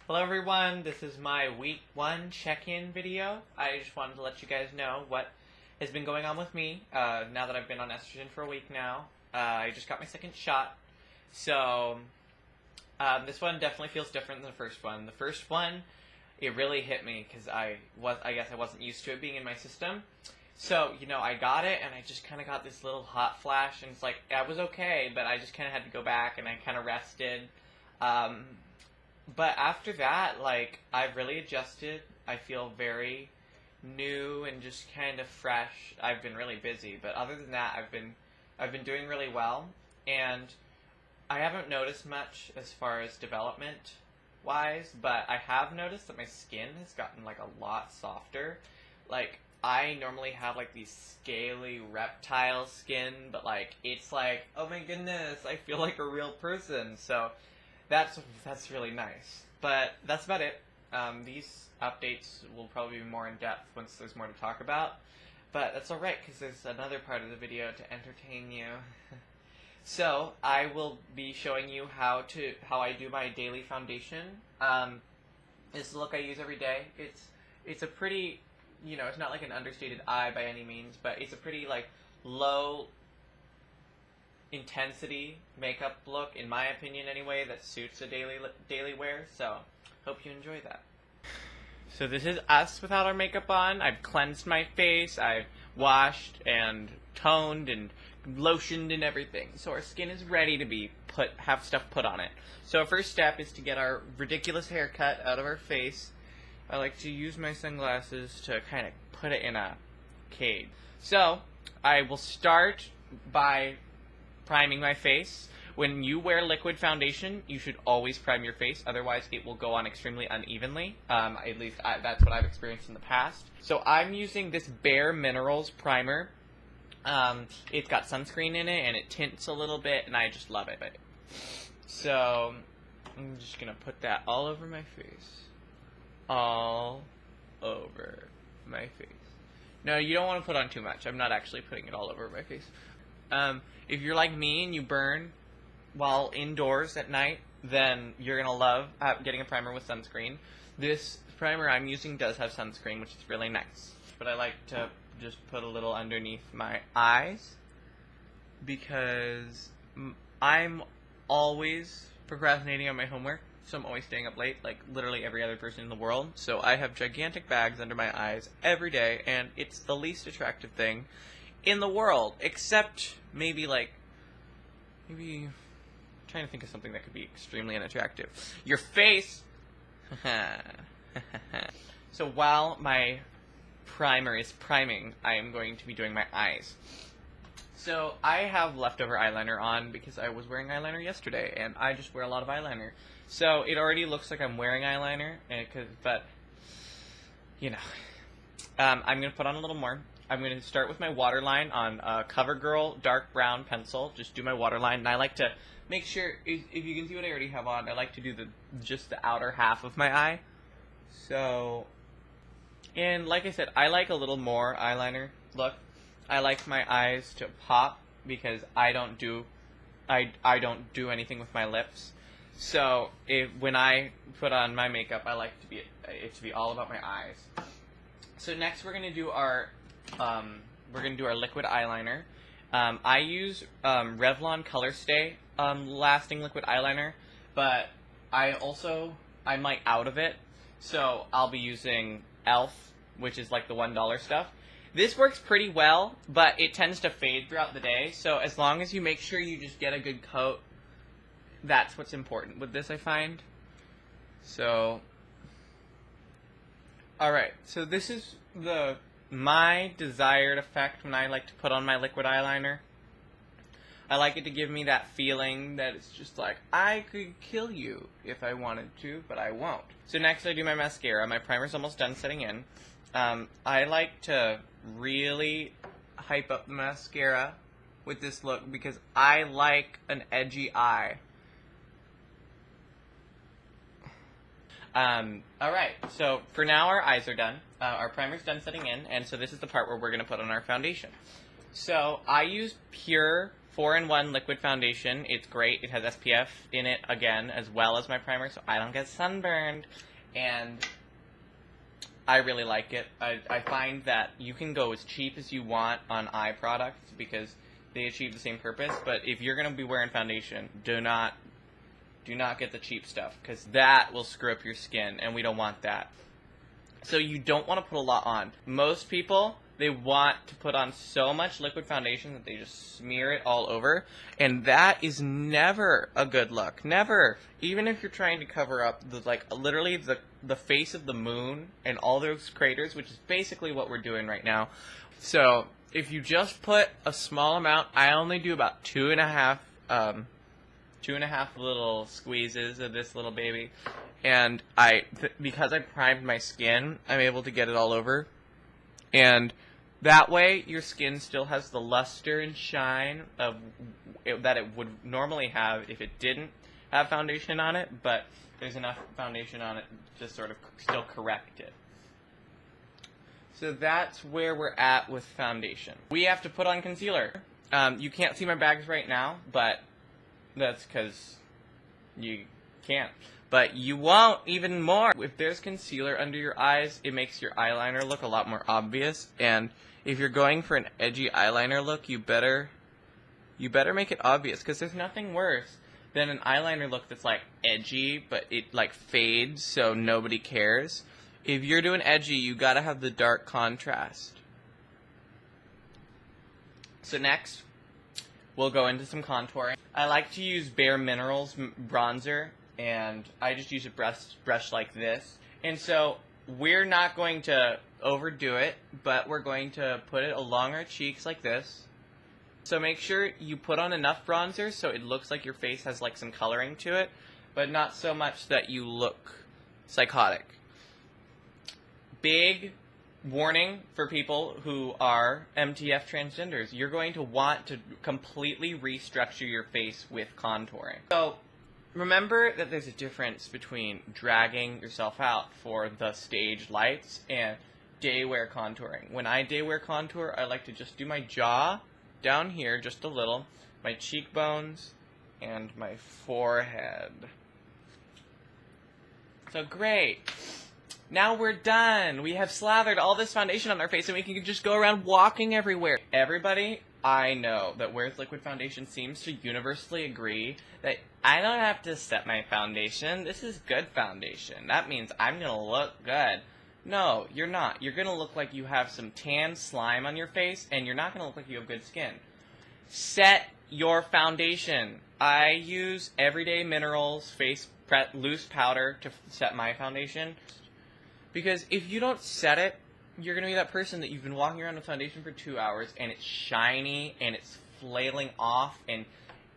Hello everyone, this is my week 1 check-in video. I just wanted to let you guys know what has been going on with me now that I've been on estrogen for a week now. I just got my second shot, so this one definitely feels different than the first one. The first one, it really hit me because I guess I wasn't used to it being in my system. So, I got it and I just kind of got this little hot flash and it's like, I was okay, but I just kind of had to go back and I kind of rested. But after that, I've really adjusted. I feel very new and just kind of fresh. I've been really busy, but other than that, I've been doing really well, and I haven't noticed much as far as development wise, but I have noticed that my skin has gotten a lot softer. I normally have these scaly reptile skin, but it's oh my goodness, I feel like a real person. So that's really nice. But that's about it. These updates will probably be more in depth once there's more to talk about. But that's alright, because there's another part of the video to entertain you. So, I will be showing you how I do my daily foundation. This is the look I use every day. It's a pretty, it's not like an understated eye by any means, but it's a pretty low intensity makeup look, in my opinion anyway, that suits a daily wear, so hope you enjoy that. So this is us without our makeup on. I've cleansed my face, I've washed and toned and lotioned and everything, so our skin is ready to have stuff put on it. So our first step is to get our ridiculous haircut out of our face. I like to use my sunglasses to kind of put it in a cage. So I will start by priming my face. When you wear liquid foundation, you should always prime your face, otherwise it will go on extremely unevenly. At least that's what I've experienced in the past. So I'm using this Bare Minerals primer. It's got sunscreen in it, and it tints a little bit, and I just love it. So I'm just going to put that all over my face. All over my face. No, you don't want to put on too much. I'm not actually putting it all over my face. If you're like me and you burn while indoors at night, then you're going to love getting a primer with sunscreen. This primer I'm using does have sunscreen, which is really nice. But I like to just put a little underneath my eyes because I'm always procrastinating on my homework, so I'm always staying up late, like literally every other person in the world. So I have gigantic bags under my eyes every day, and it's the least attractive thing in the world, except maybe I'm trying to think of something that could be extremely unattractive. Your face. So while my primer is priming, I am going to be doing my eyes. So I have leftover eyeliner on because I was wearing eyeliner yesterday, and I just wear a lot of eyeliner. So it already looks like I'm wearing eyeliner, but I'm going to put on a little more. I'm going to start with my waterline on CoverGirl dark brown pencil. Just do my waterline, and I like to make sure, if you can see what I already have on, I like to do just the outer half of my eye. So, and like I said, I like a little more eyeliner look. I like my eyes to pop because I don't do anything with my lips. So when I put on my makeup, I like it to be all about my eyes. So next we're gonna do our liquid eyeliner. I use Revlon Color Stay lasting liquid eyeliner, but I'm out of it, so I'll be using e.l.f., which is the $1 stuff. This works pretty well, but it tends to fade throughout the day, so as long as you make sure you just get a good coat, that's what's important with this, I find. So, alright, so this is my desired effect when I like to put on my liquid eyeliner. I like it to give me that feeling that it's just I could kill you if I wanted to, but I won't. So next I do my mascara. My primer's almost done setting in. I like to really hype up the mascara with this look because I like an edgy eye. Alright, so for now our eyes are done. Our primer's done setting in, and so this is the part where we're going to put on our foundation. So I use Pure 4-in-1 liquid foundation. It's great. It has SPF in it again, as well as my primer, so I don't get sunburned. And I really like it. I find that you can go as cheap as you want on eye products because they achieve the same purpose. But if you're going to be wearing foundation, do not get the cheap stuff because that will screw up your skin, and we don't want that. So you don't want to put a lot on. Most people, they want to put on so much liquid foundation that they just smear it all over, and that is never a good look. Never. Even if you're trying to cover up literally the face of the moon and all those craters, which is basically what we're doing right now. So if you just put a small amount, I only do about two and a half little squeezes of this little baby, and because I primed my skin, I'm able to get it all over, and that way your skin still has the luster and shine that it would normally have if it didn't have foundation on it, but there's enough foundation on it to sort of still correct it. So that's where we're at with foundation. We have to put on concealer. You can't see my bags right now, but that's because you can't. But you won't even more. If there's concealer under your eyes, it makes your eyeliner look a lot more obvious. And if you're going for an edgy eyeliner look, you better make it obvious, because there's nothing worse than an eyeliner look that's like edgy, but it like fades so nobody cares. If you're doing edgy, you gotta have the dark contrast. So next, we'll go into some contouring. I like to use Bare Minerals bronzer, and I just use a brush like this. And so we're not going to overdo it, but we're going to put it along our cheeks like this. So make sure you put on enough bronzer so it looks like your face has like some coloring to it, but not so much that you look psychotic. Big warning for people who are MTF transgenders. You're going to want to completely restructure your face with contouring. So remember that there's a difference between dragging yourself out for the stage lights and day wear contouring. When I day wear contour, I like to just do my jaw down here just a little, my cheekbones, and my forehead. So great. Now we're done. We have slathered all this foundation on our face, and we can just go around walking everywhere. Everybody I know that wears liquid foundation seems to universally agree that I don't have to set my foundation. This is good foundation. That means I'm going to look good. No, you're not. You're going to look like you have some tan slime on your face, and you're not going to look like you have good skin. Set your foundation. I use Everyday Minerals loose powder to set my foundation. Because if you don't set it, you're going to be that person that you've been walking around with foundation for 2 hours, and it's shiny, and it's flailing off, and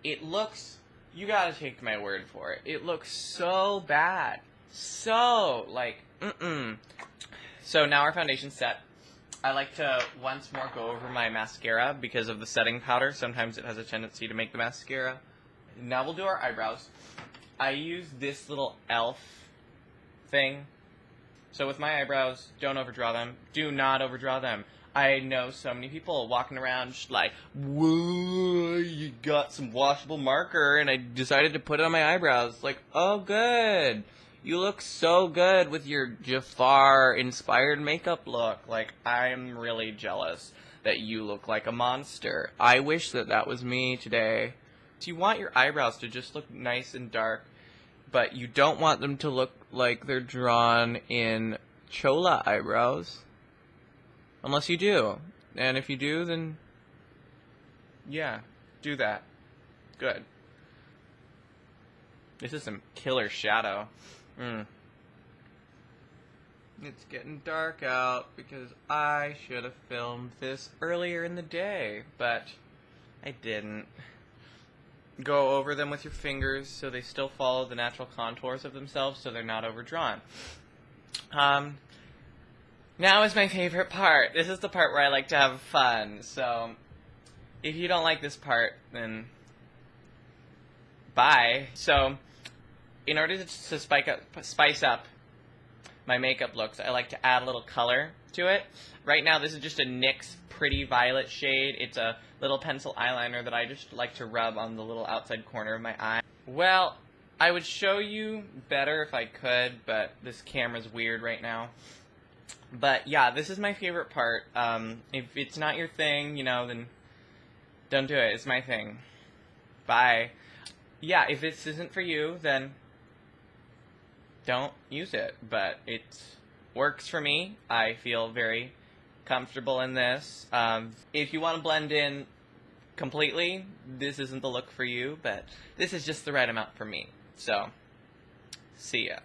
it looks, you got to take my word for it, it looks so bad. So, like, So now our foundation's set. I like to once more go over my mascara because of the setting powder. Sometimes it has a tendency to make the mascara. Now we'll do our eyebrows. I use this little elf thing. So with my eyebrows, don't overdraw them. Do not overdraw them. I know so many people walking around just like, whoa, you got some washable marker, and I decided to put it on my eyebrows. Like, oh, good. You look so good with your Jafar-inspired makeup look. Like, I'm really jealous that you look like a monster. I wish that that was me today. So you want your eyebrows to just look nice and dark, but you don't want them to look like they're drawn in chola eyebrows. Unless you do. And if you do, then yeah, do that. Good. This is some killer shadow. It's getting dark out because I should have filmed this earlier in the day, but I didn't. Go over them with your fingers so they still follow the natural contours of themselves so they're not overdrawn. Now is my favorite part. This is the part where I like to have fun. So if you don't like this part, then bye. So in order to spice up my makeup looks, I like to add a little color to it. Right now, this is just a NYX Pretty Violet shade. It's a little pencil eyeliner that I just like to rub on the little outside corner of my eye. Well, I would show you better if I could, but this camera's weird right now. But yeah, this is my favorite part. If it's not your thing, you know, then don't do it. It's my thing. Bye. Yeah, if this isn't for you, then don't use it. But it works for me. I feel very comfortable in this. If you want to blend in completely, this isn't the look for you, but this is just the right amount for me. So, see ya.